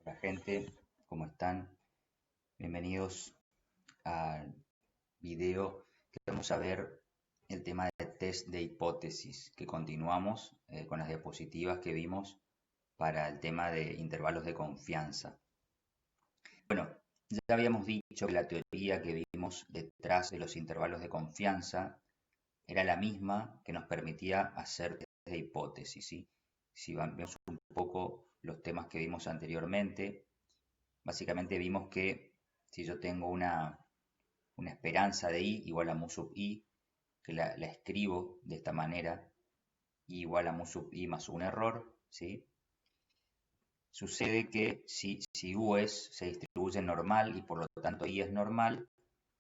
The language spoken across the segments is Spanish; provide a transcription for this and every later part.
Hola gente, ¿cómo están? Bienvenidos al video que vamos a ver el tema de test de hipótesis, que continuamos con las diapositivas que vimos para el tema de intervalos de confianza. Bueno, ya habíamos dicho que la teoría que vimos detrás de los intervalos de confianza era la misma que nos permitía hacer test de hipótesis, ¿sí? Si vemos un poco los temas que vimos anteriormente, básicamente vimos que si yo tengo una esperanza de i igual a mu sub i, que la escribo de esta manera, i igual a mu sub i más un error, ¿sí? Sucede que si u se distribuye normal y por lo tanto i es normal,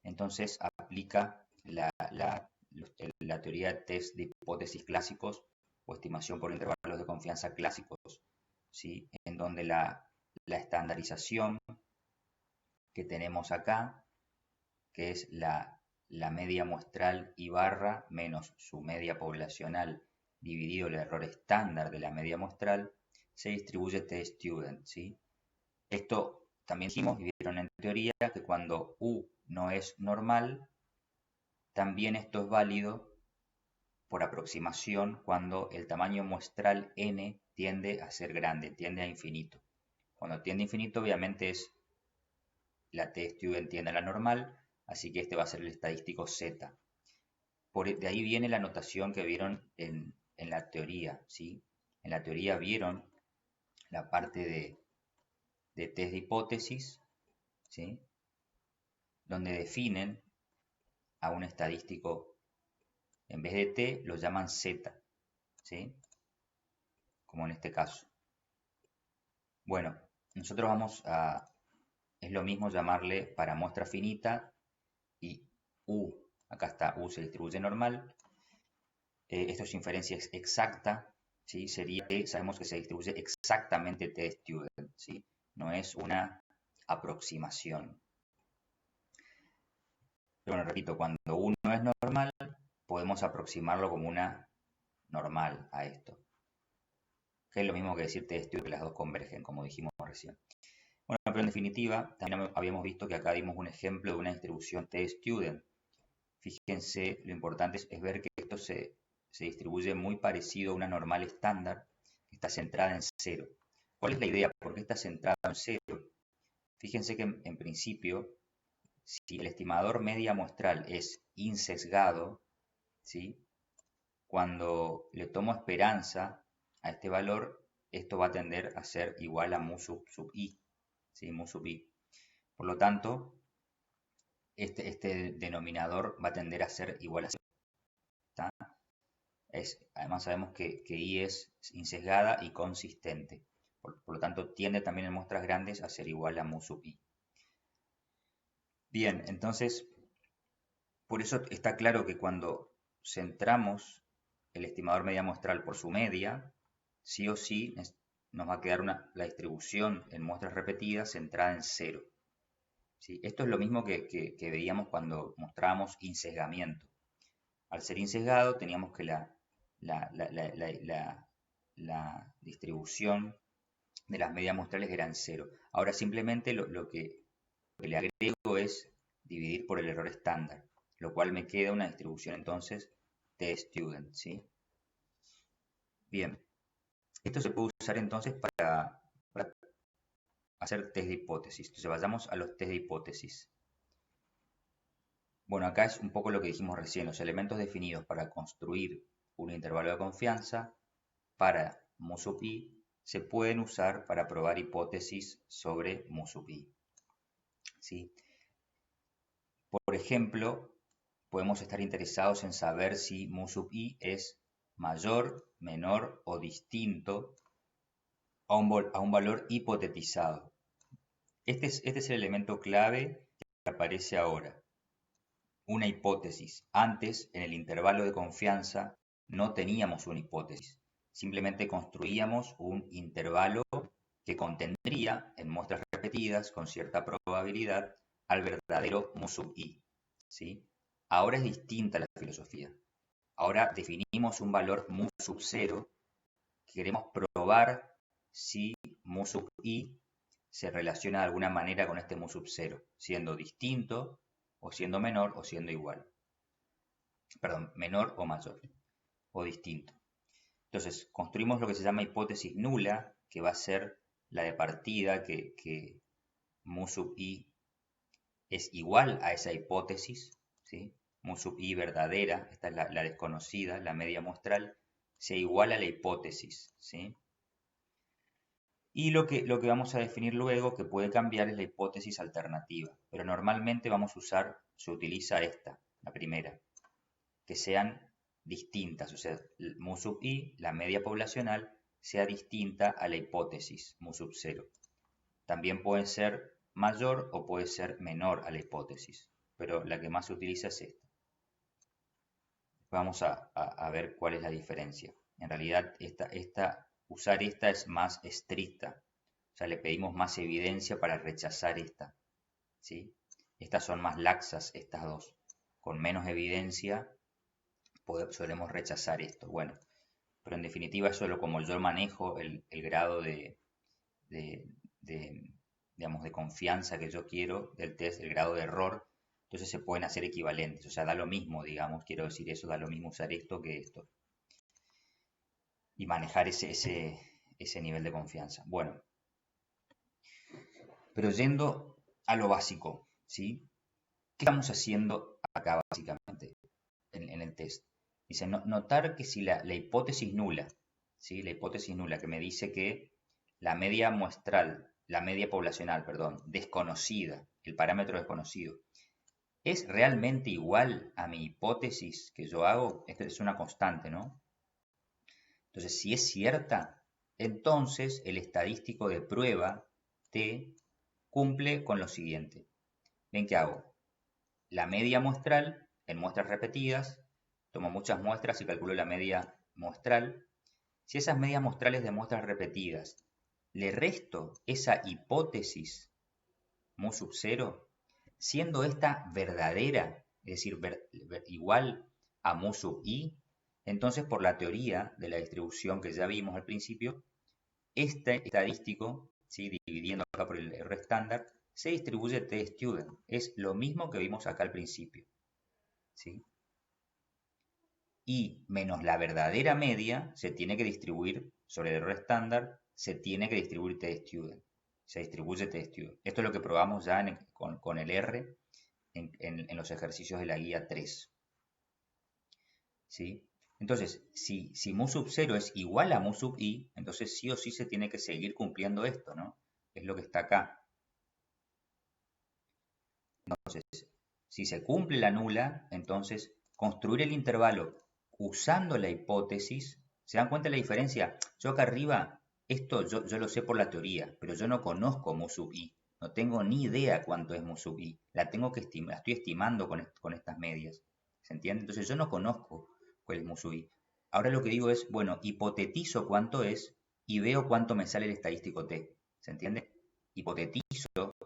entonces aplica la teoría de test de hipótesis clásicos o estimación por intervalos de confianza clásicos, ¿sí? En donde la estandarización que tenemos acá, que es la media muestral I barra menos su media poblacional dividido el error estándar de la media muestral, se distribuye t-student, ¿sí? Esto también dijimos y vieron en teoría que cuando U no es normal, también esto es válido por aproximación cuando el tamaño muestral n tiende a ser grande, tiende a infinito. Cuando tiende a infinito, obviamente la t-student tiende a la normal, así que este va a ser el estadístico z. De ahí viene la notación que vieron en la teoría, ¿sí? En la teoría vieron la parte de test de hipótesis, ¿sí? Donde definen a un estadístico, en vez de t, lo llaman z, ¿sí? Como en este caso. Bueno, nosotros es lo mismo llamarle para muestra finita y u, acá está u se distribuye normal. Esto es inferencia exacta, ¿sí? Sería que sabemos que se distribuye exactamente t-student, ¿sí? No es una aproximación. Pero bueno, repito, cuando u no es normal, podemos aproximarlo como una normal a esto. Que es lo mismo que decir t-student, que las dos convergen, como dijimos recién. Bueno, pero en definitiva, también habíamos visto que acá dimos un ejemplo de una distribución t-student. Fíjense, lo importante es ver que esto se distribuye muy parecido a una normal estándar que está centrada en cero. ¿Cuál es la idea? ¿Por qué está centrada en cero? Fíjense que en principio, si el estimador media muestral es insesgado, ¿sí? Cuando le tomo esperanza a este valor, esto va a tender a ser igual a mu sub i, ¿sí? Mu sub i. Por lo tanto, este denominador va a tender a ser igual a 0. Además sabemos que I es insesgada y consistente. Por lo tanto, tiende también en muestras grandes a ser igual a mu sub i. Bien, entonces, por eso está claro que cuando centramos el estimador media muestral por su media, sí o sí nos va a quedar la distribución en muestras repetidas centrada en cero. ¿Sí? Esto es lo mismo que veíamos cuando mostrábamos insesgamiento. Al ser insesgado teníamos que la distribución de las medias muestrales era en cero. Ahora simplemente lo que le agrego es dividir por el error estándar, lo cual me queda una distribución entonces t-student, ¿sí? Bien, esto se puede usar entonces para hacer test de hipótesis. Entonces vayamos a los test de hipótesis. Bueno, acá es un poco lo que dijimos recién, los elementos definidos para construir un intervalo de confianza para mu sub i se pueden usar para probar hipótesis sobre mu sub i, ¿sí? Por ejemplo, podemos estar interesados en saber si mu sub i es mayor, menor o distinto a un valor hipotetizado. Este es el elemento clave que aparece ahora. Una hipótesis. Antes, en el intervalo de confianza, no teníamos una hipótesis. Simplemente construíamos un intervalo que contendría en muestras repetidas con cierta probabilidad al verdadero mu sub i, ¿sí? Ahora es distinta la filosofía. Ahora definimos un valor mu sub 0. Queremos probar si mu sub i se relaciona de alguna manera con este mu sub 0, siendo distinto, o siendo menor, o siendo igual. Perdón, menor o mayor, o distinto. Entonces, construimos lo que se llama hipótesis nula, que va a ser la de partida, que mu sub i es igual a esa hipótesis, ¿sí? Mu sub i verdadera, esta es la desconocida, la media muestral, sea igual a la hipótesis, ¿sí? Y lo que vamos a definir luego, que puede cambiar, es la hipótesis alternativa. Pero normalmente se utiliza esta, la primera, que sean distintas, o sea, mu sub i, la media poblacional, sea distinta a la hipótesis mu sub 0. También puede ser mayor o puede ser menor a la hipótesis, pero la que más se utiliza es esta. Vamos a ver cuál es la diferencia. En realidad, usar esta es más estricta. O sea, le pedimos más evidencia para rechazar esta, ¿sí? Estas son más laxas, estas dos. Con menos evidencia solemos rechazar esto. Bueno, pero en definitiva eso es como yo manejo el grado digamos, de confianza que yo quiero del test, el grado de error. Entonces se pueden hacer equivalentes. O sea, da lo mismo, digamos, quiero decir eso, da lo mismo usar esto que esto. Y manejar ese nivel de confianza. Bueno, pero yendo a lo básico, ¿sí? ¿Qué estamos haciendo acá básicamente en el test? Dice, notar que si la hipótesis nula, ¿sí? La hipótesis nula que me dice que la media muestral, la media poblacional, perdón, desconocida, el parámetro desconocido, ¿es realmente igual a mi hipótesis que yo hago? Esta es una constante, ¿no? Entonces, si es cierta, entonces el estadístico de prueba T cumple con lo siguiente. ¿Ven qué hago? La media muestral en muestras repetidas, tomo muchas muestras y calculo la media muestral. Si esas medias muestrales de muestras repetidas le resto esa hipótesis mu sub 0, siendo esta verdadera, es decir, igual a mu sub i, entonces por la teoría de la distribución que ya vimos al principio, este estadístico, ¿sí? Dividiendo acá por el R estándar, se distribuye t-student. Es lo mismo que vimos acá al principio, ¿sí? Y menos la verdadera media se tiene que distribuir sobre el R estándar, se tiene que distribuir t-student. Se distribuye t-student. Esto es lo que probamos ya con el R en los ejercicios de la guía 3. ¿Sí? Entonces, si mu sub 0 es igual a mu sub i, entonces sí o sí se tiene que seguir cumpliendo esto, ¿no? Es lo que está acá. Entonces, si se cumple la nula, entonces construir el intervalo usando la hipótesis, ¿se dan cuenta de la diferencia? Yo acá arriba, esto yo lo sé por la teoría, pero yo no conozco mu sub i, no tengo ni idea cuánto es mu sub i, la tengo que estimar, la estoy estimando con estas medias, ¿se entiende? Entonces yo no conozco cuál es mu sub i. Ahora lo que digo es, bueno, hipotetizo cuánto es y veo cuánto me sale el estadístico t, ¿se entiende? Hipotetizo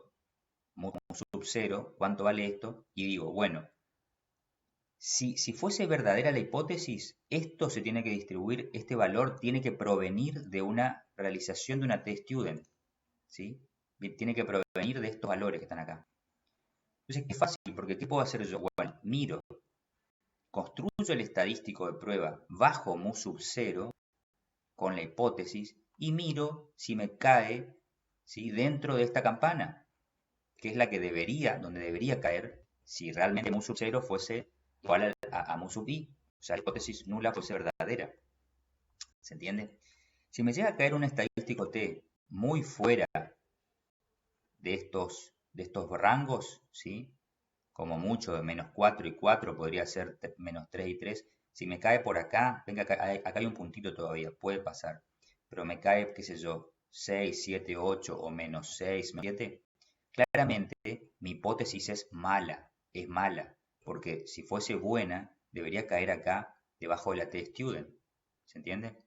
mu sub 0, ¿cuánto vale esto? Y digo, bueno, si fuese verdadera la hipótesis, esto se tiene que distribuir, este valor tiene que provenir de una realización de una t-student, ¿sí? Tiene que provenir de estos valores que están acá. Entonces, qué fácil, porque ¿qué puedo hacer yo? Bueno, miro, construyo el estadístico de prueba bajo mu sub 0 con la hipótesis y miro si me cae, ¿sí? Dentro de esta campana, que es la que donde debería caer si realmente mu sub 0 fuese igual a mu sub i, o sea, la hipótesis nula fuese verdadera. ¿Se entiende? Si me llega a caer un estadístico t muy fuera de estos rangos, ¿sí? Como mucho de menos 4 y 4, podría ser menos 3 y 3. Si me cae por acá, venga, acá hay un puntito todavía, puede pasar. Pero me cae, qué sé yo, 6, 7, 8 o menos 6, menos 7. Claramente mi hipótesis es mala, porque si fuese buena, debería caer acá debajo de la t-student, ¿se entiende?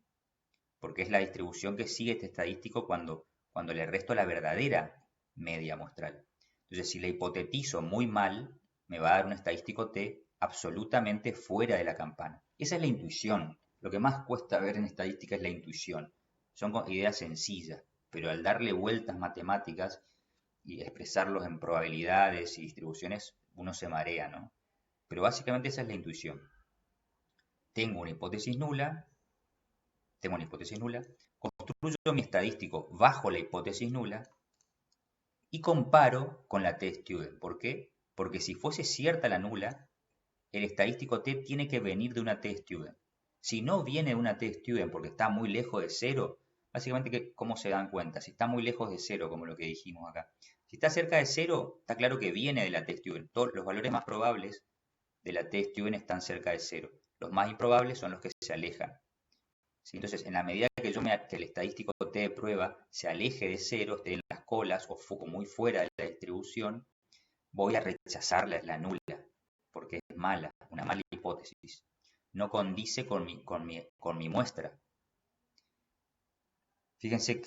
Porque es la distribución que sigue este estadístico cuando le resto la verdadera media muestral. Entonces, si la hipotetizo muy mal, me va a dar un estadístico t absolutamente fuera de la campana. Esa es la intuición. Lo que más cuesta ver en estadística es la intuición. Son ideas sencillas. pero al darle vueltas matemáticas y expresarlos en probabilidades y distribuciones, uno se marea, ¿no? Pero básicamente esa es la intuición. Tengo una hipótesis nula, construyo mi estadístico bajo la hipótesis nula y comparo con la t-student. ¿Por qué? Porque si fuese cierta la nula, el estadístico t tiene que venir de una t-student. Si no viene de una t-student porque está muy lejos de cero, básicamente, ¿cómo se dan cuenta? Si está muy lejos de cero, como lo que dijimos acá. Si está cerca de cero, está claro que viene de la t-student. Todos los valores más probables de la t-student están cerca de cero. Los más improbables son los que se alejan. ¿Sí? Entonces, en la medida que que el estadístico t de prueba se aleje de cero, esté en las colas o muy fuera de la distribución, voy a rechazar la nula, porque es mala, una mala hipótesis. No condice con mi muestra. Fíjense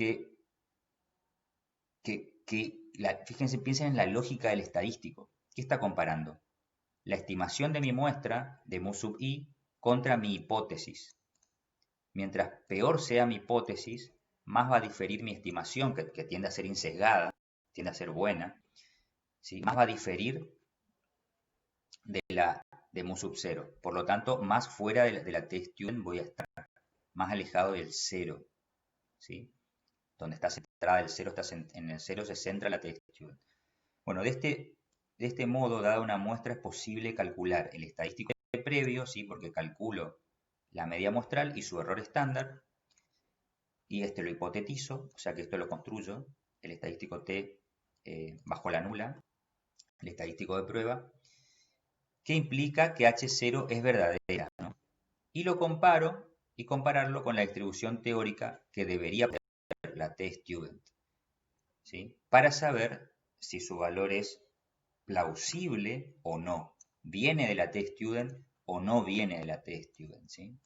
fíjense, piensen en la lógica del estadístico. ¿Qué está comparando? La estimación de mi muestra, de mu sub i, contra mi hipótesis. Mientras peor sea mi hipótesis, más va a diferir mi estimación, que tiende a ser insesgada, tiende a ser buena, ¿sí? Más va a diferir de mu sub 0. Por lo tanto, más fuera de la t-student voy a estar, más alejado del 0, ¿sí? Donde está centrada el 0, en el 0 se centra la t-student. Bueno, de este modo, dada una muestra, es posible calcular el estadístico previo, ¿sí? Porque calculo la media muestral y su error estándar, y lo hipotetizo, o sea que esto lo construyo, el estadístico t bajo la nula, el estadístico de prueba, que implica que H0 es verdadera, ¿no? Y lo comparo, y compararlo con la distribución teórica que debería tener la t-student, ¿sí? Para saber si su valor es plausible o no, viene de la t-student o no viene de la t-student, ¿sí?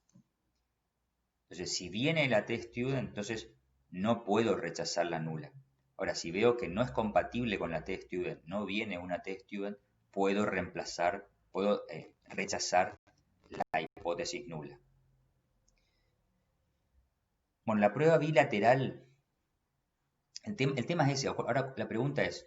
Entonces, si viene de la t-student, entonces no puedo rechazar la nula. Ahora, si veo que no es compatible con la t-student, no viene una t-student, puedo rechazar la hipótesis nula. Bueno, la prueba bilateral, el tema es ese. Ahora la pregunta es,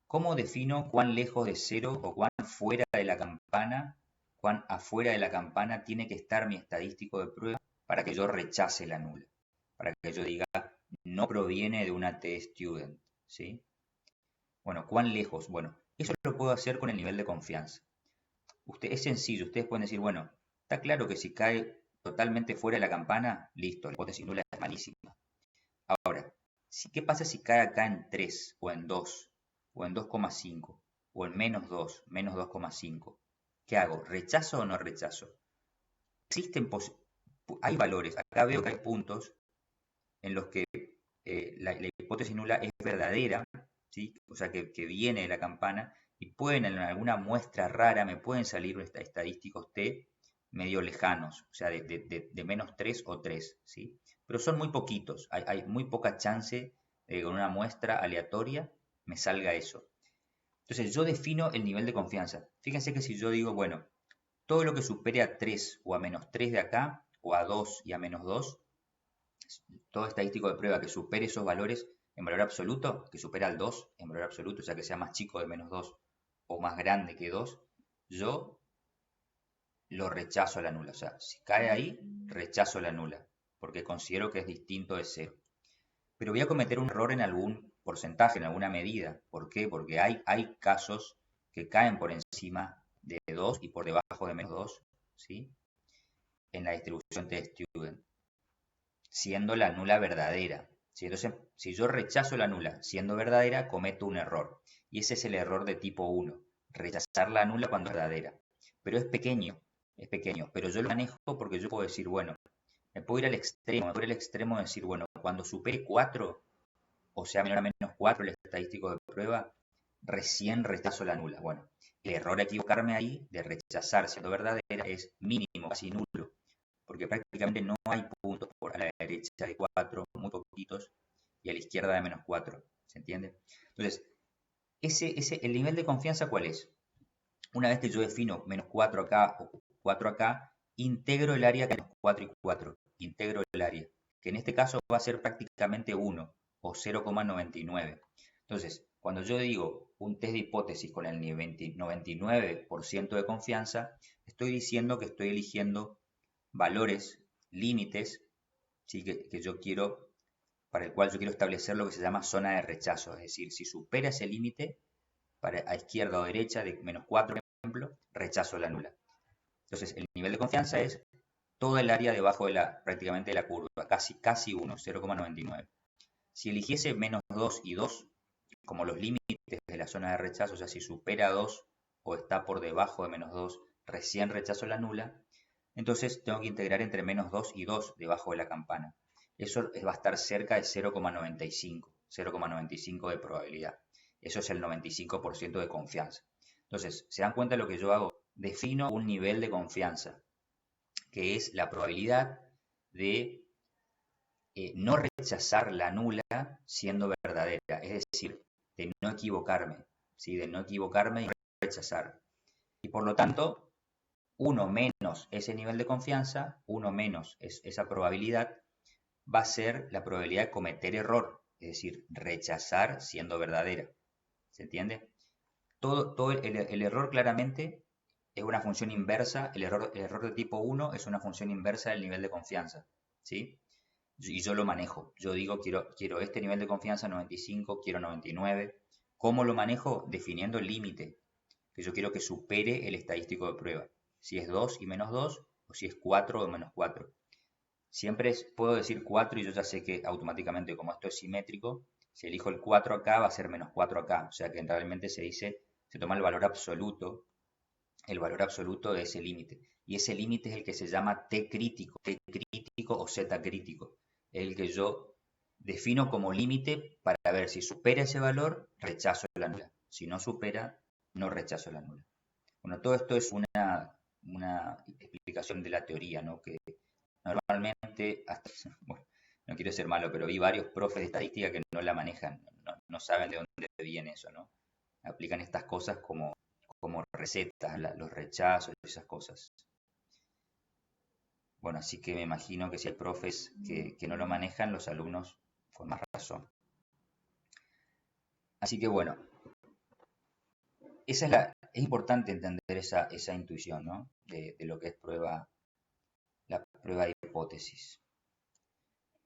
¿cómo defino cuán lejos de cero o cuán fuera de la campana, cuán afuera de la campana tiene que estar mi estadístico de prueba para que yo rechace la nula? Para que yo diga, no proviene de una t-student, ¿sí? Bueno, ¿cuán lejos? Bueno, eso lo puedo hacer con el nivel de confianza. Es sencillo, ustedes pueden decir, bueno, está claro que si cae totalmente fuera de la campana, listo, la hipótesis nula es malísima. Ahora, ¿qué pasa si cae acá en 3, o en 2, o en 2,5, o en menos 2, menos 2,5? ¿Qué hago? ¿Rechazo o no rechazo? Hay valores, acá veo que hay puntos en los que la hipótesis nula es verdadera, ¿sí? O sea que viene de la campana, y en alguna muestra rara me pueden salir estadísticos t medio lejanos, o sea de menos 3 o 3, ¿sí? Pero son muy poquitos, hay muy poca chance de que con una muestra aleatoria me salga eso. Entonces yo defino el nivel de confianza. Fíjense que si yo digo, bueno, todo lo que supere a 3 o a menos 3 de acá, o a 2 y a menos 2, todo estadístico de prueba que supere esos valores en valor absoluto, que supera al 2 en valor absoluto, o sea que sea más chico de menos 2 o más grande que 2, yo lo rechazo a la nula. O sea, si cae ahí, rechazo la nula, porque considero que es distinto de 0. Pero voy a cometer un error en algún porcentaje, en alguna medida. ¿Por qué? Porque hay casos que caen por encima de 2 y por debajo de menos 2, ¿sí? En la distribución t-student, siendo la nula verdadera, ¿sí? Entonces, si yo rechazo la nula siendo verdadera, cometo un error. Y ese es el error de tipo 1, rechazar la nula cuando es verdadera. Pero es pequeño, pero yo lo manejo porque yo puedo decir, bueno, me puedo ir al extremo de decir, bueno, cuando supere 4, o sea, menor a menos 4 el estadístico de prueba, recién rechazo la nula. Bueno, el error de equivocarme ahí, de rechazar siendo verdadera, es mínimo, casi nulo, porque prácticamente no hay puntos por a la derecha de 4, muy poquitos, y a la izquierda de menos 4, ¿se entiende? Entonces, el nivel de confianza, ¿cuál es? Una vez que yo defino menos 4 acá o 4 acá, integro el área que es 4 y 4, integro el área, que en este caso va a ser prácticamente 1, o 0,99. Entonces, cuando yo digo un test de hipótesis con el 99% de confianza, estoy diciendo que estoy eligiendo valores, límites, ¿sí? que yo quiero, para el cual yo quiero establecer lo que se llama zona de rechazo. Es decir, si supera ese límite, a izquierda o derecha de -4, por ejemplo, rechazo la nula. Entonces, el nivel de confianza es todo el área debajo de prácticamente de la curva, casi 1, 0,99. Si eligiese -2 y 2 como los límites de la zona de rechazo, o sea, si supera 2 o está por debajo de -2, recién rechazo la nula, entonces tengo que integrar entre -2 y 2 debajo de la campana. Eso va a estar cerca de 0,95 de probabilidad. Eso es el 95% de confianza. Entonces, ¿se dan cuenta de lo que yo hago? Defino un nivel de confianza, que es la probabilidad de no rechazar la nula siendo verdadera, es decir, de no equivocarme, ¿sí? De no equivocarme y rechazar. Y por lo tanto, 1 menos ese nivel de confianza, 1 menos esa probabilidad, va a ser la probabilidad de cometer error, es decir, rechazar siendo verdadera. ¿Se entiende? Todo el error claramente es una función inversa, el error de tipo 1 es una función inversa del nivel de confianza, ¿sí? Y yo lo manejo. Yo digo, quiero este nivel de confianza 95, quiero 99. ¿Cómo lo manejo? Definiendo el límite, que yo quiero que supere el estadístico de prueba. Si es 2 y -2, o si es 4 o -4. Siempre puedo decir 4 y yo ya sé que automáticamente, como esto es simétrico, si elijo el 4 acá, va a ser -4 acá. O sea que realmente se toma el valor absoluto de ese límite. Y ese límite es el que se llama T crítico o Z crítico. El que yo defino como límite para ver si supera ese valor, rechazo la nula. Si no supera, no rechazo la nula. Bueno, todo esto es una explicación de la teoría, ¿no? Que normalmente, bueno, no quiero ser malo, pero vi varios profes de estadística que no la manejan, no saben de dónde viene eso, ¿no? Aplican estas cosas como recetas, los rechazos y esas cosas. Bueno, así que me imagino que si hay profes que no lo manejan, los alumnos con más razón. Así que bueno, es importante entender esa intuición, ¿no? De lo que es la prueba de hipótesis.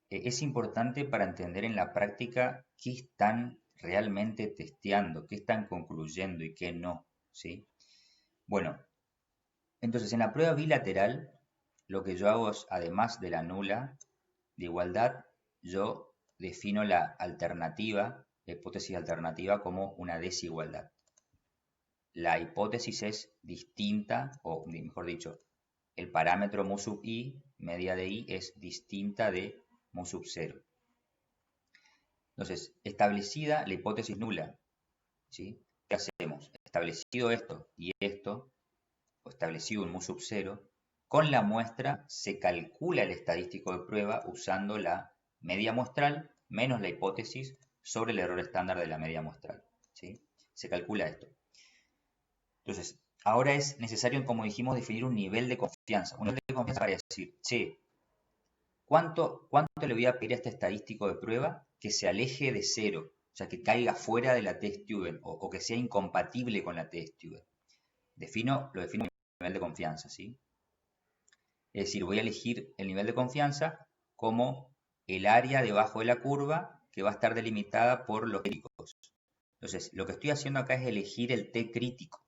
Es importante para entender en la práctica qué están realmente testeando, qué están concluyendo y qué no, ¿sí? Bueno, entonces en la prueba bilateral, lo que yo hago es, además de la nula de igualdad, yo defino la hipótesis alternativa como una desigualdad. La hipótesis es distinta, o mejor dicho, el parámetro mu sub i, media de i, es distinta de mu sub 0. Entonces, establecida la hipótesis nula, ¿sí? ¿Qué hacemos? Establecido esto y esto, o establecido un mu sub 0, con la muestra se calcula el estadístico de prueba usando la media muestral menos la hipótesis sobre el error estándar de la media muestral, ¿sí? Se calcula esto. Entonces, ahora es necesario, como dijimos, definir un nivel de confianza. Un nivel de confianza para decir, che, ¿cuánto le voy a pedir a este estadístico de prueba que se aleje de 0? O sea, que caiga fuera de la test-student o que sea incompatible con la test-student. Lo defino un nivel de confianza, ¿sí? Es decir, voy a elegir el nivel de confianza como el área debajo de la curva que va a estar delimitada por los críticos. Entonces, lo que estoy haciendo acá es elegir el T crítico.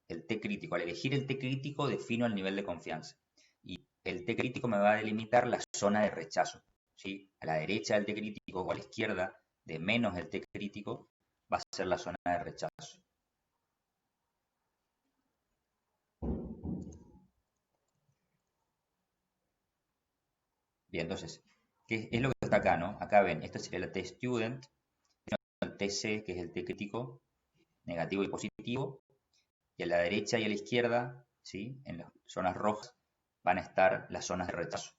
El T crítico. Al elegir el T crítico defino el nivel de confianza. Y el T crítico me va a delimitar la zona de rechazo, ¿sí? A la derecha del T crítico o a la izquierda de menos el T crítico va a ser la zona de rechazo. Bien, entonces, ¿qué es lo que está acá, no? Acá ven, esto sería la T-student, el TC, que es el T crítico, negativo y positivo, y a la derecha y a la izquierda, ¿sí? En las zonas rojas van a estar las zonas de rechazo,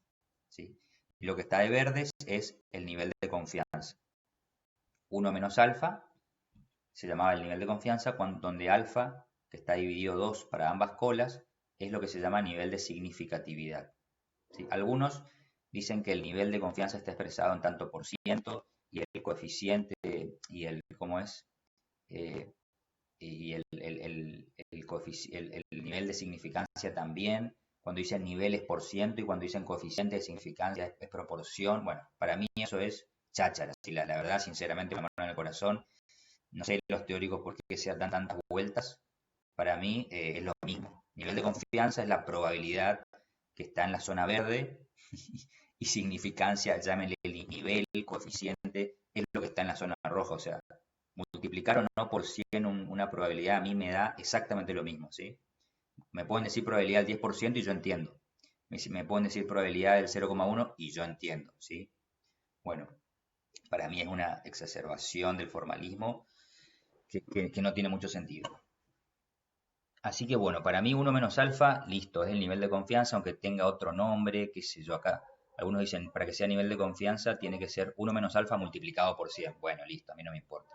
¿sí? Y lo que está de verdes es el nivel de confianza. 1 menos alfa se llamaba el nivel de confianza, donde alfa, que está dividido 2 para ambas colas, es lo que se llama nivel de significatividad, ¿sí? Algunos dicen que el nivel de confianza está expresado en tanto por ciento, y el coeficiente y el, ¿cómo es? Eh, y el nivel de significancia también. Cuando dicen niveles por ciento y cuando dicen coeficiente de significancia es proporción. Bueno, para mí eso es cháchara. Si la verdad, sinceramente, con la mano en el corazón, no sé los teóricos por qué se dan tantas vueltas. Para mí es lo mismo. Nivel de confianza es la probabilidad que está en la zona verde y significancia, llámenle el nivel, coeficiente, es lo que está en la zona roja. O sea, multiplicar o no por 100 una probabilidad a mí me da exactamente lo mismo, ¿sí? Me pueden decir probabilidad del 10% y yo entiendo. Me pueden decir probabilidad del 0,1 y yo entiendo, ¿sí? Bueno, para mí es una exacerbación del formalismo que no tiene mucho sentido. Así que bueno, para mí 1 menos alfa, listo, es el nivel de confianza, aunque tenga otro nombre, qué sé yo acá. Algunos dicen, para que sea nivel de confianza tiene que ser 1 menos alfa multiplicado por 100. Bueno, listo, a mí no me importa.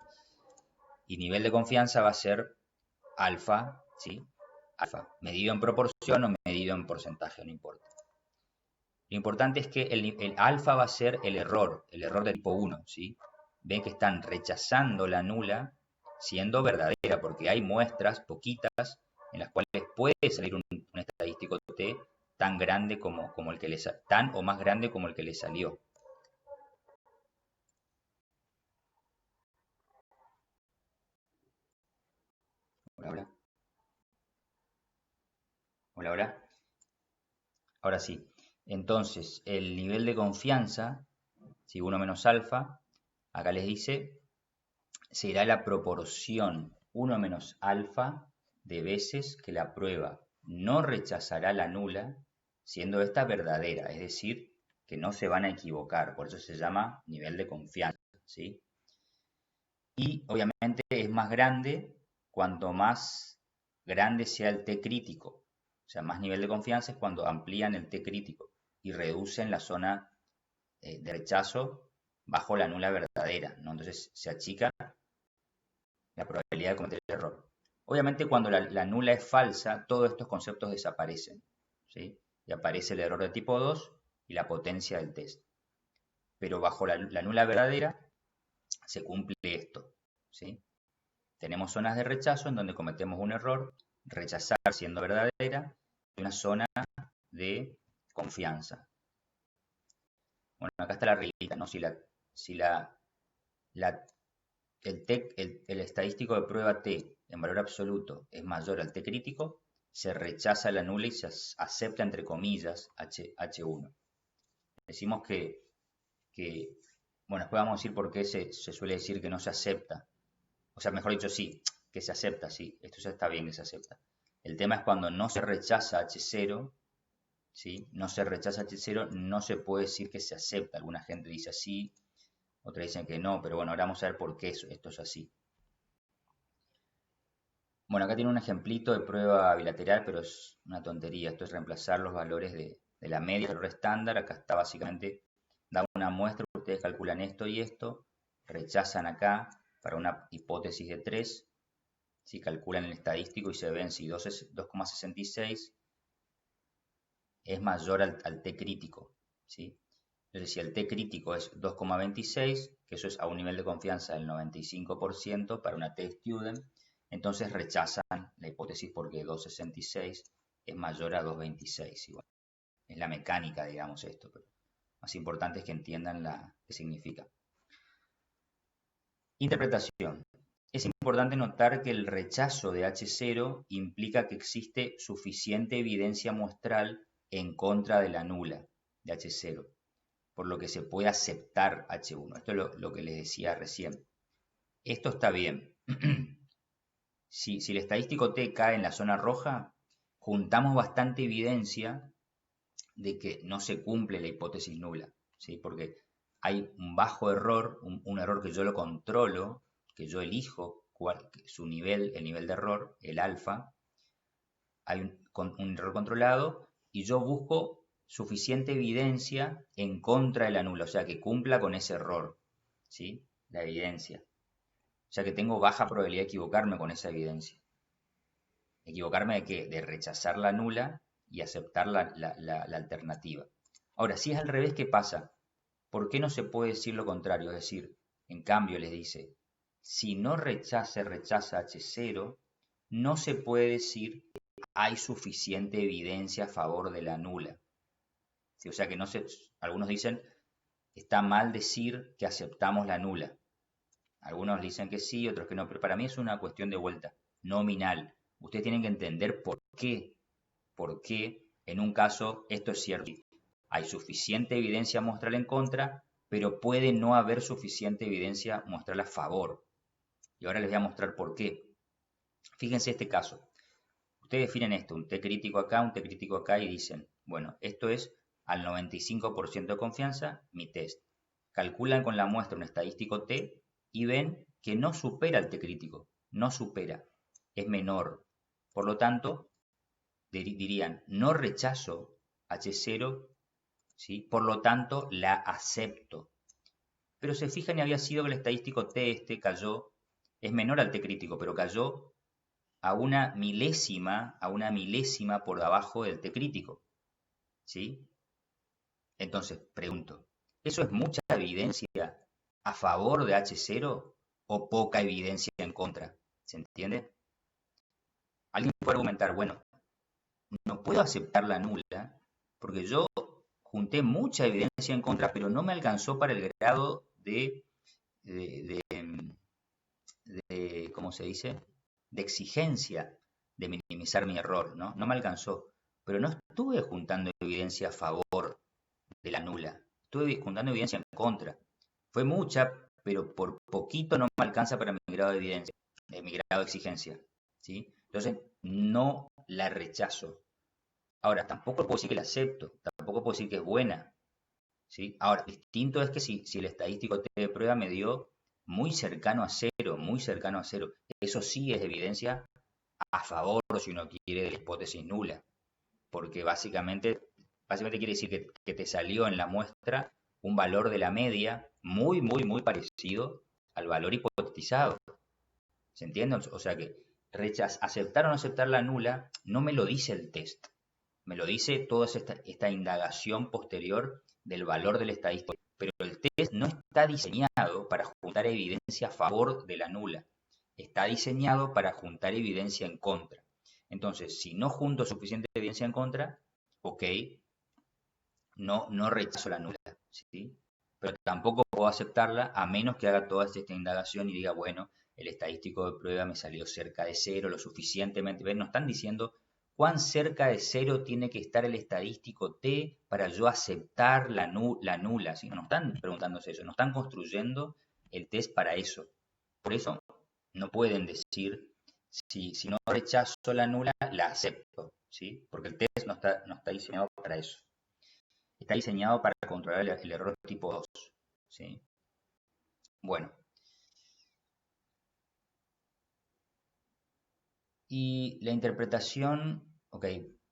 Y nivel de confianza va a ser alfa, ¿sí? Alfa, medido en proporción o medido en porcentaje, no importa. Lo importante es que el alfa va a ser el error de tipo 1, ¿sí? Ven que están rechazando la nula siendo verdadera, porque hay muestras, poquitas, en las cuales puede salir un estadístico T tan grande como el que tan o más grande como el que le salió. Hola, hola. Hola, hola. Ahora sí. Entonces, el nivel de confianza, si 1 menos alfa, acá les dice, será la proporción 1 menos alfa de veces que la prueba no rechazará la nula, siendo esta verdadera, es decir, que no se van a equivocar, por eso se llama nivel de confianza, ¿sí? Y obviamente es más grande cuanto más grande sea el T crítico, o sea, más nivel de confianza es cuando amplían el T crítico y reducen la zona de rechazo bajo la nula verdadera, ¿no? Entonces se achica la probabilidad de cometer el error. Obviamente cuando la nula es falsa, todos estos conceptos desaparecen, ¿sí? Y aparece el error de tipo 2 y la potencia del test. Pero bajo la nula verdadera se cumple esto, ¿sí? Tenemos zonas de rechazo en donde cometemos un error, rechazar siendo verdadera, y una zona de confianza. Bueno, acá está la reglita, ¿no? Si el estadístico de prueba T en valor absoluto es mayor al T crítico, se rechaza la nula y se acepta entre comillas H1. Decimos bueno, después vamos a decir por qué se suele decir que no se acepta. O sea, mejor dicho, sí, que se acepta, sí, esto ya está bien que se acepta. El tema es cuando no se rechaza H0, ¿sí? No se rechaza H0, no se puede decir que se acepta. Alguna gente dice así, otra dicen que no, pero bueno, ahora vamos a ver por qué esto es así. Bueno, acá tiene un ejemplito de prueba bilateral, pero es una tontería. Esto es reemplazar los valores de la media del error estándar. Acá está básicamente, da una muestra, ustedes calculan esto y esto, rechazan acá para una hipótesis de 3, si calculan el estadístico y se ven si 2,66 es mayor al T crítico, ¿sí? Entonces, si el T crítico es 2,26, que eso es a un nivel de confianza del 95% para una T-student, entonces rechazan la hipótesis porque 2,66 es mayor a 2,26. Igual. Es la mecánica, digamos, esto, pero más importante es que entiendan qué significa. Interpretación. Es importante notar que el rechazo de H0 implica que existe suficiente evidencia muestral en contra de la nula de H0, por lo que se puede aceptar H1. Esto es lo que les decía recién. Esto está bien. Si el estadístico T cae en la zona roja, juntamos bastante evidencia de que no se cumple la hipótesis nula, ¿sí? Porque hay un bajo error, un error que yo lo controlo, que yo elijo su nivel, el nivel de error, el alfa, hay un error controlado y yo busco suficiente evidencia en contra de la nula, o sea, que cumpla con ese error, ¿sí? La evidencia. O sea, que tengo baja probabilidad de equivocarme con esa evidencia. ¿Equivocarme de qué? De rechazar la nula y aceptar la alternativa. Ahora, si es al revés, ¿qué pasa? ¿Por qué no se puede decir lo contrario? Es decir, En cambio, les dice, si no rechaza H0, no se puede decir que hay suficiente evidencia a favor de la nula. ¿Sí? O sea que algunos dicen, está mal decir que aceptamos la nula. Algunos dicen que sí, otros que no, pero para mí es una cuestión de vuelta, nominal. Ustedes tienen que entender por qué en un caso esto es cierto. Hay suficiente evidencia muestral en contra, pero puede no haber suficiente evidencia muestral a favor. Y ahora les voy a mostrar por qué. Fíjense este caso. Ustedes definen esto, un T crítico acá, un T crítico acá y dicen, bueno, esto es al 95% de confianza mi test. Calculan con la muestra un estadístico T y ven que no supera el T crítico, no supera, es menor. Por lo tanto, dirían, no rechazo H0, ¿sí? Por lo tanto, la acepto. Pero se fijan y había sido que el estadístico T este cayó, es menor al T crítico, pero cayó a una milésima por debajo del T crítico, ¿sí? Entonces, pregunto, ¿eso es mucha evidencia a favor de H0 o poca evidencia en contra? ¿Se entiende? Alguien puede argumentar, bueno, no puedo aceptar la nula porque yo junté mucha evidencia en contra, pero no me alcanzó para el grado de ¿cómo se dice? De exigencia de minimizar mi error, ¿no? No me alcanzó. Pero no estuve juntando evidencia a favor de la nula. Estuve juntando evidencia en contra. Fue mucha, pero por poquito no me alcanza para mi grado de evidencia, de mi grado de exigencia, ¿sí? Entonces, no la rechazo. Ahora, tampoco puedo decir que la acepto, tampoco puedo decir que es buena, ¿sí? Ahora, distinto es que si el estadístico de prueba me dio muy cercano a cero, muy cercano a cero, eso sí es evidencia a favor, si uno quiere, de la hipótesis nula, porque básicamente quiere decir que te salió en la muestra un valor de la media muy parecido al valor hipotetizado. ¿Se entiende? O sea que aceptar o no aceptar la nula no me lo dice el test, me lo dice toda esta indagación posterior del valor del estadístico. Pero el test no está diseñado para juntar evidencia a favor de la nula, está diseñado para juntar evidencia en contra. Entonces, si no junto suficiente evidencia en contra, ok, no rechazo la nula, ¿sí? Pero tampoco puedo aceptarla a menos que haga toda esta indagación y diga, bueno, el estadístico de prueba me salió cerca de cero, lo suficientemente. ¿Ven? Nos están diciendo cuán cerca de cero tiene que estar el estadístico T para yo aceptar la nula. ¿Sí? No están preguntándose eso, no están construyendo el test para eso. Por eso no pueden decir, si no rechazo la nula, la acepto, ¿sí? Porque el test no está diseñado para eso. Está diseñado para controlar el error tipo 2, ¿sí? Bueno. Y la interpretación, ok,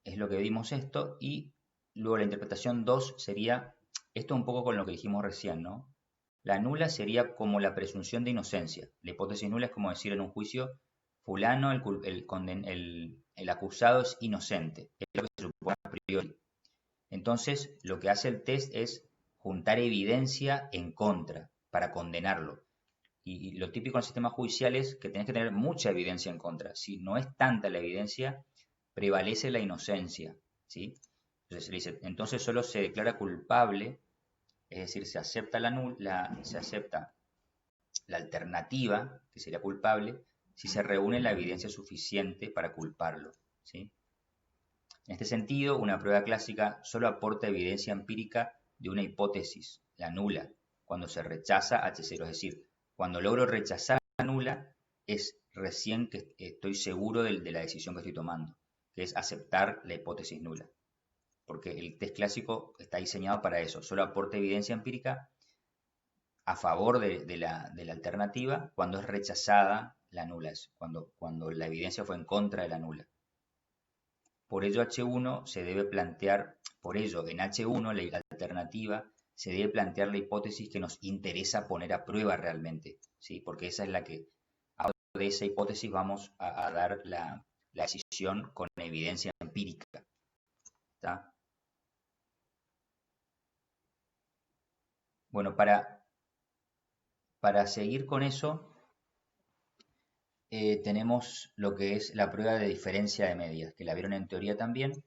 es lo que vimos esto, y luego la interpretación 2 sería, esto un poco con lo que dijimos recién, ¿no? La nula sería como la presunción de inocencia. La hipótesis nula es como decir en un juicio, fulano, el acusado es inocente, es lo que se supone a priori. Entonces, lo que hace el test es juntar evidencia en contra para condenarlo. Y lo típico en el sistema judicial es que tenés que tener mucha evidencia en contra. Si no es tanta la evidencia, prevalece la inocencia, ¿sí? Entonces se dice, entonces solo se declara culpable, es decir, se acepta se acepta la alternativa, que sería culpable, si se reúne la evidencia suficiente para culparlo, ¿sí? En este sentido, una prueba clásica solo aporta evidencia empírica de una hipótesis, la nula, cuando se rechaza H0, es decir, cuando logro rechazar la nula, es recién que estoy seguro de la decisión que estoy tomando, que es aceptar la hipótesis nula. Porque el test clásico está diseñado para eso, solo aporta evidencia empírica a favor de la alternativa cuando es rechazada la nula, cuando la evidencia fue en contra de la nula. Por ello H1 se debe plantear, por ello en H1 la alternativa se debe plantear la hipótesis que nos interesa poner a prueba realmente, ¿sí? Porque esa es la que, ahora de esa hipótesis vamos a dar la decisión con evidencia empírica, ¿está? Bueno, para seguir con eso, tenemos lo que es la prueba de diferencia de medias, que la vieron en teoría también,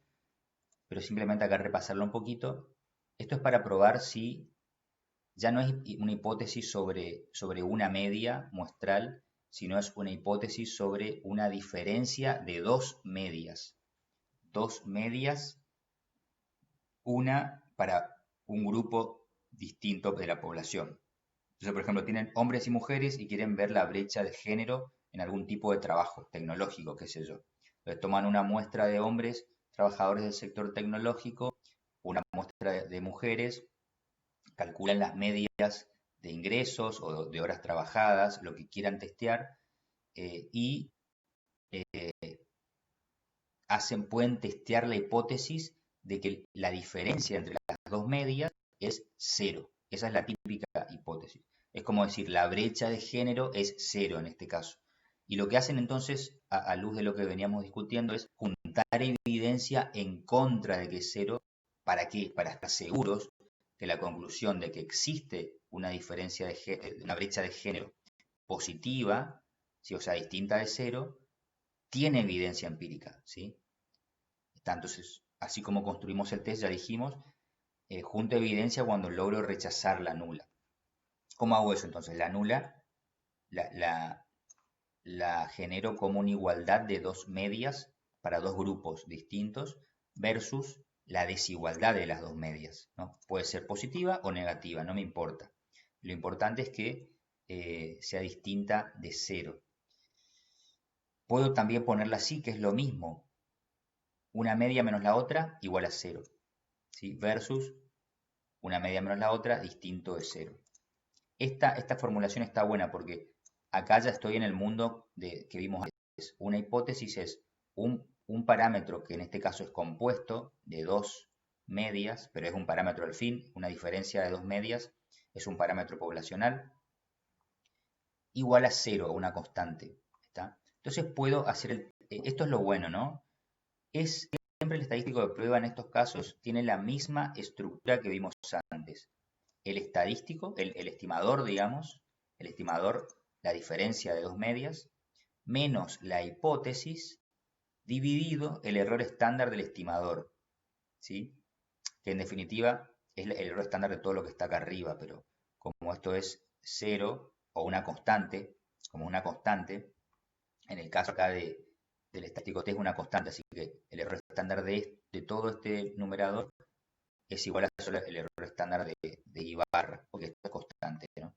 pero simplemente acá repasarlo un poquito. Esto es para probar si ya no es una hipótesis sobre una media muestral, sino es una hipótesis sobre una diferencia de dos medias. Dos medias, una para un grupo distinto de la población. Entonces, por ejemplo, tienen hombres y mujeres y quieren ver la brecha de género en algún tipo de trabajo tecnológico, qué sé yo. Entonces, toman una muestra de hombres trabajadores del sector tecnológico, una muestra de mujeres, calculan las medias de ingresos o de horas trabajadas, lo que quieran testear, y pueden testear la hipótesis de que la diferencia entre las dos medias es cero. Esa es la típica hipótesis. Es como decir, la brecha de género es cero en este caso. Y lo que hacen entonces, a luz de lo que veníamos discutiendo, es juntar evidencia en contra de que es cero. ¿Para qué? Para estar seguros que la conclusión de que existe una diferencia una brecha de género positiva, ¿sí? O sea, distinta de cero, tiene evidencia empírica, ¿sí? Entonces, así como construimos el test, ya dijimos, junto evidencia cuando logro rechazar la nula. ¿Cómo hago eso entonces? La nula la genero como una igualdad de dos medias para dos grupos distintos versus la desigualdad de las dos medias, ¿no? Puede ser positiva o negativa, no me importa. Lo importante es que sea distinta de cero. Puedo también ponerla así, que es lo mismo. Una media menos la otra igual a cero, ¿sí? Versus una media menos la otra distinto de cero. Esta formulación está buena porque acá ya estoy en el mundo que vimos antes. Una hipótesis es un parámetro que en este caso es compuesto de dos medias, pero es un parámetro al fin, una diferencia de dos medias es un parámetro poblacional, igual a cero, una constante. ¿Está? Entonces puedo hacer, esto es lo bueno, ¿no? Siempre el estadístico de prueba en estos casos tiene la misma estructura que vimos antes. El estadístico, el estimador, digamos, el estimador, la diferencia de dos medias, menos la hipótesis, dividido el error estándar del estimador, ¿sí? Que en definitiva es el error estándar de todo lo que está acá arriba, pero como esto es cero o una constante, como una constante, en el caso acá del estadístico T es una constante, así que el error estándar de todo este numerador es igual a solo el error estándar de I barra, porque esto es constante, ¿no?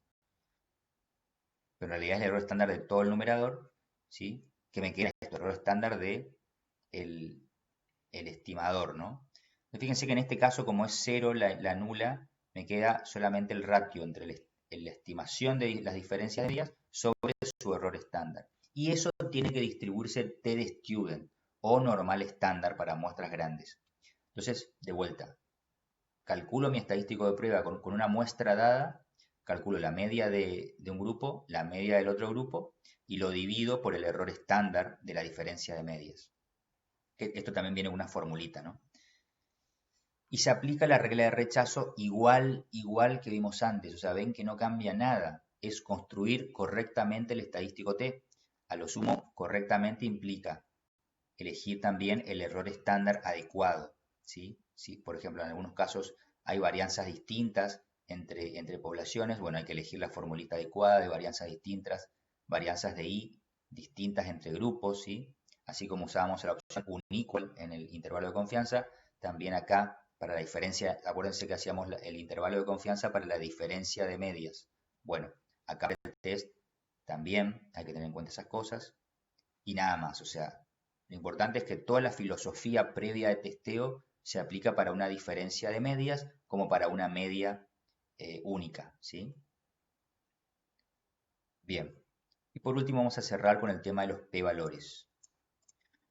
Pero en realidad es el error estándar de todo el numerador, ¿sí? Que me queda esto, el error estándar de el estimador, ¿no? Fíjense que en este caso, como es cero la nula, me queda solamente el ratio entre la estimación de las diferencias de ellas sobre su error estándar. Y eso tiene que distribuirse t-de-student o normal estándar para muestras grandes. Entonces, de vuelta, calculo mi estadístico de prueba con una muestra dada, calculo la media de un grupo, la media del otro grupo, y lo divido por el error estándar de la diferencia de medias. Esto también viene con una formulita, ¿no? Y se aplica la regla de rechazo igual que vimos antes, o sea, ven que no cambia nada, es construir correctamente el estadístico T. A lo sumo, correctamente implica elegir también el error estándar adecuado, ¿sí? Si, por ejemplo, en algunos casos hay varianzas distintas entre poblaciones, bueno, hay que elegir la formulita adecuada de varianzas distintas, varianzas de I distintas entre grupos, ¿sí? Así como usábamos la opción unequal en el intervalo de confianza, también acá para la diferencia, acuérdense que hacíamos el intervalo de confianza para la diferencia de medias. Bueno, acá en el test también hay que tener en cuenta esas cosas y nada más, o sea, lo importante es que toda la filosofía previa de testeo se aplica para una diferencia de medias como para una media única, ¿sí? Bien. Y por último vamos a cerrar con el tema de los p-valores.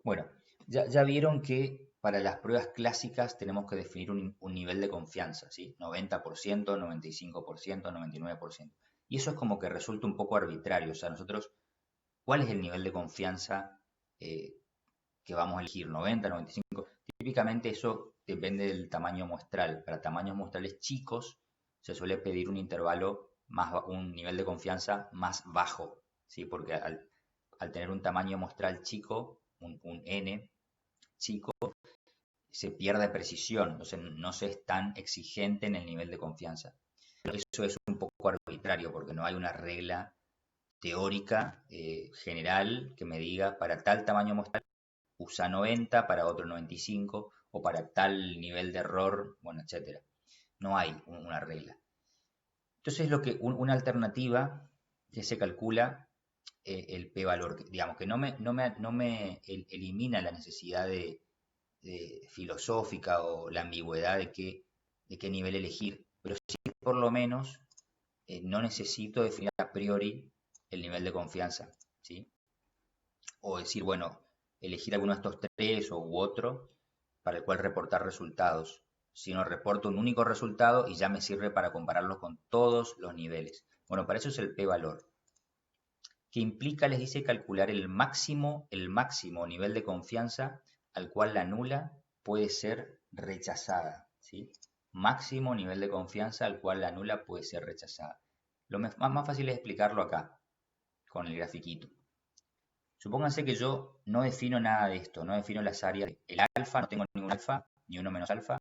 Bueno, ya vieron que para las pruebas clásicas tenemos que definir un nivel de confianza, ¿sí? 90%, 95%, 99%. Y eso es como que resulta un poco arbitrario. O sea, nosotros, ¿cuál es el nivel de confianza que vamos a elegir? 90, 95. Típicamente eso depende del tamaño muestral. Para tamaños muestrales chicos se suele pedir un intervalo un nivel de confianza más bajo, ¿sí? Porque al tener un tamaño muestral chico, un N chico, se pierde precisión, entonces no se es tan exigente en el nivel de confianza. Eso es un poco arbitrario porque no hay una regla teórica general que me diga para tal tamaño muestral usa 90, para otro 95 o para tal nivel de error, bueno, etcétera. No hay una regla. Entonces una alternativa que se calcula el p-valor, digamos que no me elimina la necesidad filosófica o la ambigüedad de qué nivel elegir, pero sí por lo menos no necesito definir a priori el nivel de confianza, ¿sí? O decir, bueno, elegir alguno de estos tres u otro para el cual reportar resultados, sino reporto un único resultado y ya me sirve para compararlo con todos los niveles. Bueno, para eso es el p-valor, que implica, les dice, calcular el máximo nivel de confianza al cual la nula puede ser rechazada, ¿sí? Máximo nivel de confianza al cual la nula puede ser rechazada. Lo más fácil es explicarlo acá, con el grafiquito. Supónganse que yo no defino nada de esto, no defino las áreas. El alfa, no tengo ningún alfa, ni 1 menos alfa,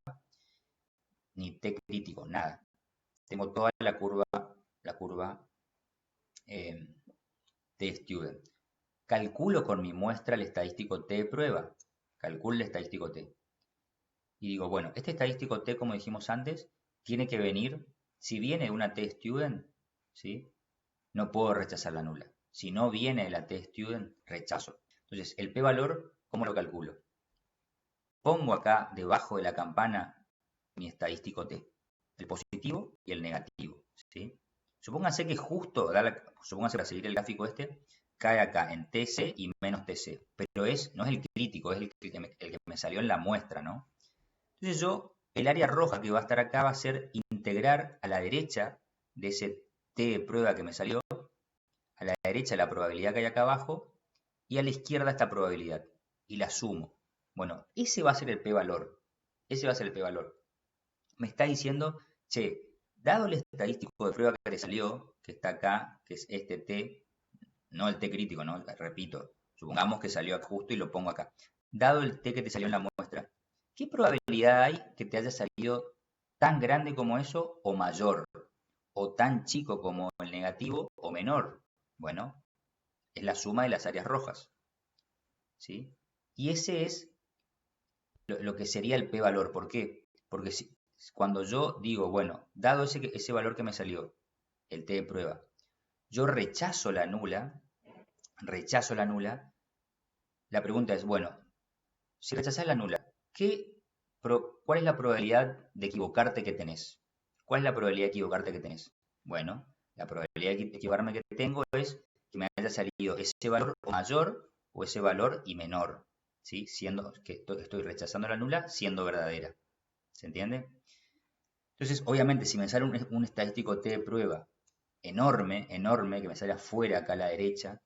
ni t crítico, nada. Tengo toda la curva t-student. Calculo con mi muestra el estadístico t de prueba. Calculo el estadístico t. Y digo, bueno, este estadístico t, como dijimos antes, tiene que venir, si viene de una t-student, ¿sí? No puedo rechazar la nula. Si no viene de la t-student, rechazo. Entonces, el p-valor, ¿cómo lo calculo? Pongo acá debajo de la campana mi estadístico t, el positivo y el negativo, ¿sí? Supónganse que justo, supónganse para seguir el gráfico cae acá en TC y menos TC, pero no es el crítico, es el que me salió en la muestra, ¿no? Entonces el área roja que va a estar acá va a ser integrar a la derecha de ese T de prueba que me salió, a la derecha la probabilidad que hay acá abajo, y a la izquierda esta probabilidad, y la sumo. Bueno, ese va a ser el p-valor, ese va a ser el p-valor. Me está diciendo, che, dado el estadístico de prueba que te salió, que está acá, que es este T, no el T crítico, ¿no? Repito, supongamos que salió justo y lo pongo acá. Dado el T que te salió en la muestra, ¿qué probabilidad hay que te haya salido tan grande como eso o mayor? ¿O tan chico como el negativo o menor? Bueno, es la suma de las áreas rojas, ¿sí? Y ese es lo que sería el p-valor. ¿Por qué? Porque cuando yo digo, bueno, dado ese valor que me salió, el t de prueba, yo rechazo la nula, la pregunta es, bueno, si rechazás la nula, ¿cuál es la probabilidad de equivocarte que tenés? ¿Cuál es la probabilidad de equivocarte que tenés? Bueno, la probabilidad de equivocarme que tengo es que me haya salido ese valor mayor o ese valor y menor, ¿sí? Siendo que estoy rechazando la nula siendo verdadera. ¿Se entiende? Entonces, obviamente, si me sale un estadístico T de prueba enorme, que me sale afuera acá a la derecha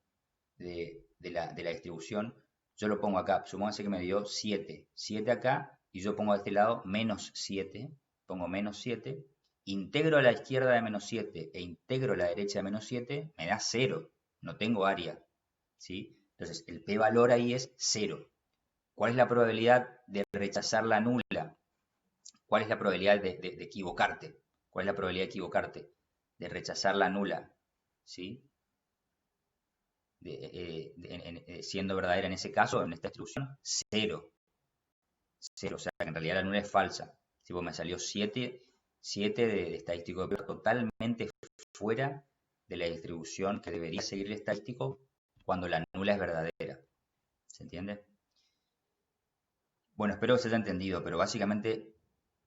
de la distribución, yo lo pongo acá. Supónganse que me dio 7. 7 acá y yo pongo de este lado menos 7. Pongo menos 7. Integro a la izquierda de menos 7 e integro a la derecha de menos 7, me da 0. No tengo área, ¿sí? Entonces, el p-valor ahí es 0. ¿Cuál es la probabilidad de rechazar la nula? ¿Cuál es la probabilidad de equivocarte? ¿Cuál es la probabilidad de equivocarte? De rechazar la nula, ¿sí? Siendo verdadera en ese caso, en esta distribución, 0. 0, o sea que en realidad la nula es falsa. Tipo, me salió 7 de estadístico de prueba totalmente fuera de la distribución que debería seguir el estadístico cuando la nula es verdadera. ¿Se entiende? Bueno, espero que se haya entendido, pero básicamente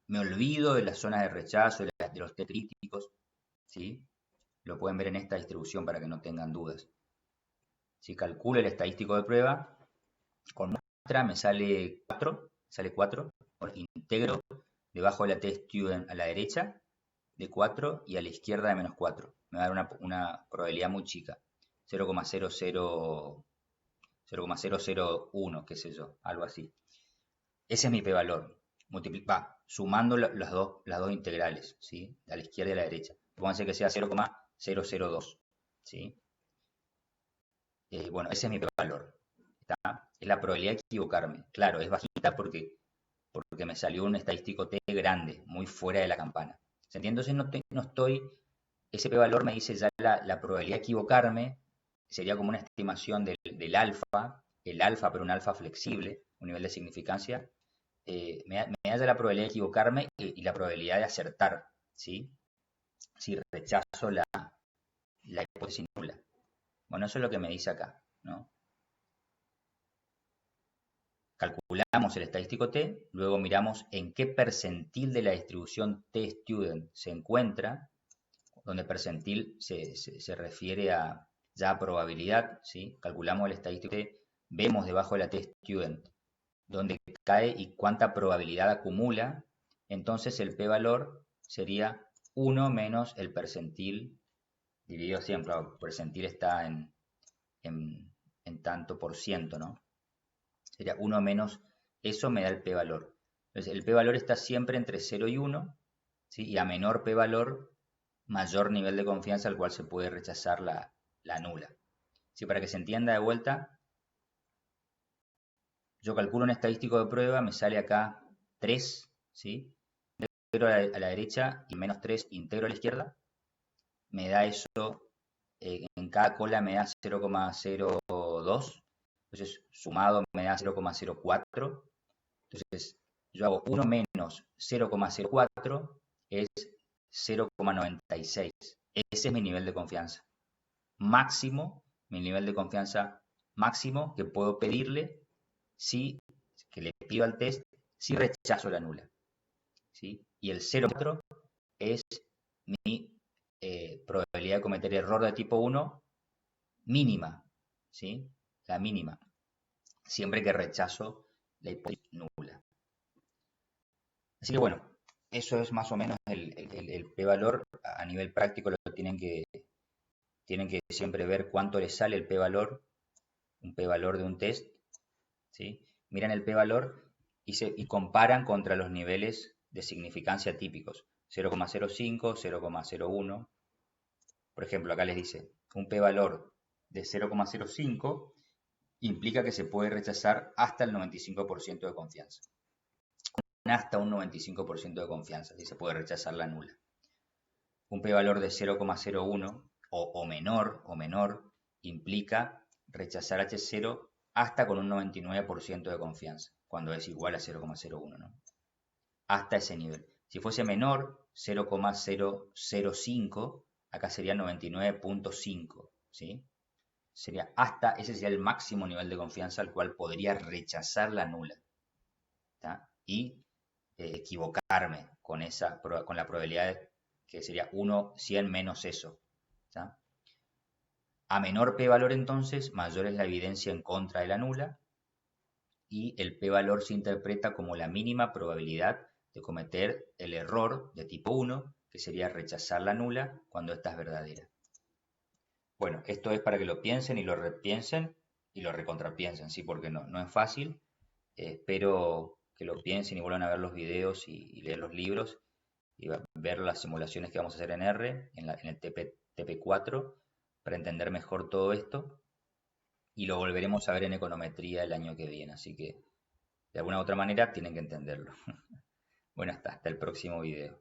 me olvido de las zonas de rechazo, de los T críticos, ¿sí? Lo pueden ver en esta distribución para que no tengan dudas. Si calculo el estadístico de prueba, con muestra me sale 4, integro debajo de la t-student a la derecha de 4 y a la izquierda de menos 4. Me va a dar una probabilidad muy chica, 0,001, qué sé yo, algo así. Ese es mi p-valor, sumando las dos integrales, ¿sí? A la izquierda y a la derecha. Pónganse que sea 0,02, ¿sí? Bueno, ese es mi p-valor. Es la probabilidad de equivocarme. Claro, es bajita porque me salió un estadístico T grande, muy fuera de la campana. ¿Se entiende? Entonces no estoy, ese p-valor me dice ya la probabilidad de equivocarme, sería como una estimación del alfa, el alfa, pero un alfa flexible, un nivel de significancia, me da ya la probabilidad de equivocarme y la probabilidad de acertar, ¿sí? Si rechazo la hipótesis nula. Bueno, eso es lo que me dice acá, ¿no? Calculamos el estadístico T, luego miramos en qué percentil de la distribución T-student se encuentra, donde percentil se refiere a ya a probabilidad, ¿sí? Calculamos el estadístico T, vemos debajo de la T-student dónde cae y cuánta probabilidad acumula, entonces el p-valor sería 1 menos el percentil dividido siempre, el percentil está en tanto por ciento, ¿no? Sería 1 menos, eso me da el p-valor. Entonces el p-valor está siempre entre 0 y 1, ¿sí? Y a menor p-valor, mayor nivel de confianza al cual se puede rechazar la nula. ¿Sí? Para que se entienda de vuelta, yo calculo un estadístico de prueba, me sale acá 3, ¿sí? Integro a la derecha y menos 3 integro a la izquierda, me da eso, en cada cola me da 0,02, entonces sumado me da 0,04, entonces yo hago 1 menos 0,04 es 0,96, ese es mi nivel de confianza máximo, mi nivel de confianza máximo que puedo pedirle si, que le pido al test, si rechazo la nula, ¿sí? Y el 0,4 es mi probabilidad de cometer error de tipo 1 mínima, ¿sí? La mínima, siempre que rechazo la hipótesis nula. Así que bueno, eso es más o menos el p-valor. A nivel práctico lo tienen que siempre ver cuánto les sale el p-valor, un p-valor de un test, ¿sí? Miran el p-valor y comparan contra los niveles de significancia típicos, 0,05, 0,01. Por ejemplo, acá les dice, un p-valor de 0,05 implica que se puede rechazar hasta el 95% de confianza. Hasta un 95% de confianza, si se puede rechazar la nula. Un p-valor de 0,01 o menor implica rechazar H0 hasta con un 99% de confianza, cuando es igual a 0,01, ¿no? Hasta ese nivel. Si fuese menor, 0,005, acá sería 99,5, ¿sí? Sería hasta, ese sería el máximo nivel de confianza al cual podría rechazar la nula, ¿tá? Y equivocarme con la probabilidad que sería 1, 100 menos eso, ¿tá? A menor p-valor entonces, mayor es la evidencia en contra de la nula y el p-valor se interpreta como la mínima probabilidad de cometer el error de tipo 1, que sería rechazar la nula cuando ésta es verdadera. Bueno, esto es para que lo piensen y lo repiensen y lo recontrapiensen, ¿sí? Porque no es fácil. Espero que lo piensen y vuelvan a ver los videos y leer los libros y ver las simulaciones que vamos a hacer en R, en el TP4, para entender mejor todo esto. Y lo volveremos a ver en econometría el año que viene. Así que de alguna u otra manera tienen que entenderlo. Bueno, hasta el próximo video.